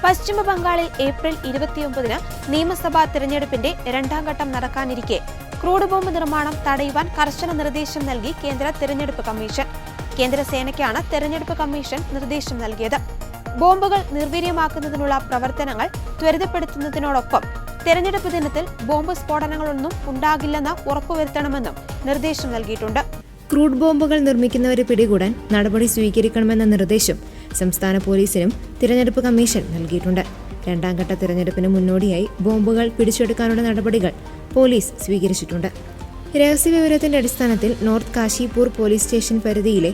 പശ്ചിമ ബംഗാളിൽ ഏപ്രിൽ 29-ന് നിയമസഭാ തെരഞ്ഞെടുപ്പിന്റെ രണ്ടാം ഘട്ടം നടക്കാനിരിക്കെ ക്രൂഡ് ബോംബ് നിർമ്മാണം തടയുവാൻ കർശന നിർദ്ദേശം നൽകി കേന്ദ്ര തെരഞ്ഞെടുപ്പ് കമ്മീഷൻ. കേന്ദ്ര സേനയ്ക്കാണ് തെരഞ്ഞെടുപ്പ് കമ്മീഷൻ നിർദ്ദേശം നൽകിയത്. ബോംബുകൾ നിർവീര്യമാക്കുന്നതിനുള്ള പ്രവർത്തനങ്ങൾ ത്വരിതപ്പെടുത്തുന്നതിനോടൊപ്പം തെരഞ്ഞെടുപ്പ് ദിനത്തിൽ ബോംബ് സ്ഫോടനങ്ങളൊന്നും ഉണ്ടാകില്ലെന്ന് ഉറപ്പുവരുത്തണമെന്നും നിർദ്ദേശം നൽകിയിട്ടുണ്ട്. ക്രൂഡ് ബോംബുകൾ നിർമ്മിക്കുന്നവരെ പിടികൂടാൻ നടപടി സ്വീകരിക്കണമെന്ന നിർദ്ദേശം സംസ്ഥാന പോലീസിനും തിരഞ്ഞെടുപ്പ് കമ്മീഷൻ നൽകിയിട്ടുണ്ട്. രണ്ടാം ഘട്ട തിരഞ്ഞെടുപ്പിന് മുന്നോടിയായി ബോംബുകൾ പിടിച്ചെടുക്കാനുള്ള നടപടികൾ പോലീസ് സ്വീകരിച്ചിട്ടുണ്ട്. രഹസ്യവിവരത്തിന്റെ അടിസ്ഥാനത്തിൽ നോർത്ത് കാശിപൂർ പോലീസ് സ്റ്റേഷൻ പരിധിയിലെ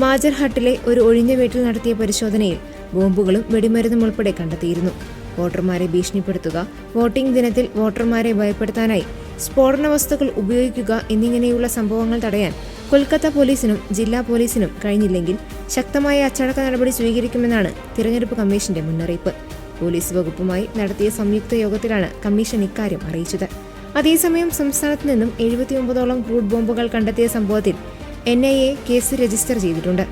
മാജർഹട്ടിലെ ഒരു ഒഴിഞ്ഞ വീട്ടിൽ നടത്തിയ പരിശോധനയിൽ ബോംബുകളും വെടിമരുന്നും ഉൾപ്പെടെ കണ്ടെത്തിയിരുന്നു. വോട്ടർമാരെ ഭീഷണിപ്പെടുത്തുക, വോട്ടിംഗ് ദിനത്തിൽ വോട്ടർമാരെ ഭയപ്പെടുത്താനായി സ്ഫോടന വസ്തുക്കൾ ഉപയോഗിക്കുക എന്നിങ്ങനെയുള്ള സംഭവങ്ങൾ തടയാൻ കൊൽക്കത്ത പോലീസിനും ജില്ലാ പോലീസിനും കഴിഞ്ഞില്ലെങ്കിൽ ശക്തമായ അച്ചടക്ക നടപടി സ്വീകരിക്കുമെന്നാണ് തിരഞ്ഞെടുപ്പ് കമ്മീഷന്റെ മുന്നറിയിപ്പ്. പോലീസ് വകുപ്പുമായി നടത്തിയ സംയുക്ത യോഗത്തിലാണ് കമ്മീഷൻ ഇക്കാര്യം അറിയിച്ചത്. അതേസമയം സംസ്ഥാനത്ത് നിന്നും 79ഓളം ക്രൂഡ് ബോംബുകൾ കണ്ടെത്തിയ സംഭവത്തിൽ NIA കേസ് രജിസ്റ്റർ ചെയ്തിട്ടുണ്ട്.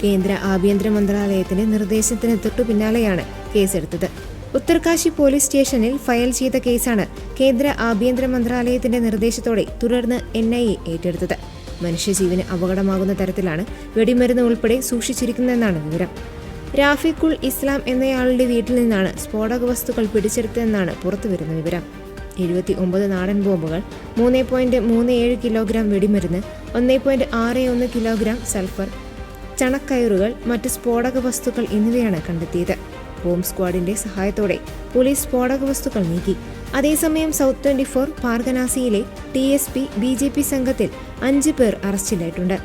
കേന്ദ്ര ആഭ്യന്തര മന്ത്രാലയത്തിന്റെ നിർദ്ദേശത്തിന് തൊട്ടു പിന്നാലെയാണ് കേസെടുത്തത്. ഉത്തർകാശി പോലീസ് സ്റ്റേഷനിൽ ഫയൽ ചെയ്ത കേസാണ് കേന്ദ്ര ആഭ്യന്തര മന്ത്രാലയത്തിന്റെ നിർദ്ദേശത്തോടെ തുടർന്ന് NIA ഏറ്റെടുത്തത്. മനുഷ്യജീവന് അപകടമാകുന്ന തരത്തിലാണ് വെടിമരുന്ന് ഉൾപ്പെടെ സൂക്ഷിച്ചിരിക്കുന്നതെന്നാണ് വിവരം. രാഫിഖുൾ ഇസ്ലാം എന്നയാളുടെ വീട്ടിൽ നിന്നാണ് സ്ഫോടക വസ്തുക്കൾ പിടിച്ചെടുത്തതെന്നാണ് പുറത്തുവരുന്ന വിവരം. 79 നാടൻ ബോംബുകൾ, 3.37 കിലോഗ്രാം വെടിമരുന്ന്, 1.61 കിലോഗ്രാം സൾഫർ, ചണക്കയറുകൾ, മറ്റ് സ്ഫോടക വസ്തുക്കൾ എന്നിവയാണ് കണ്ടെത്തിയത്. ബോംബ് സ്ക്വാഡിന്റെ സഹായത്തോടെ പോലീസ് സ്ഫോടക വസ്തുക്കൾ നീക്കി. അതേസമയം സൗത്ത് 24 പാർഗനാസിയിലെ TSP BJP സംഘത്തിൽ 5 പേർ അറസ്റ്റിലായിട്ടുണ്ട്.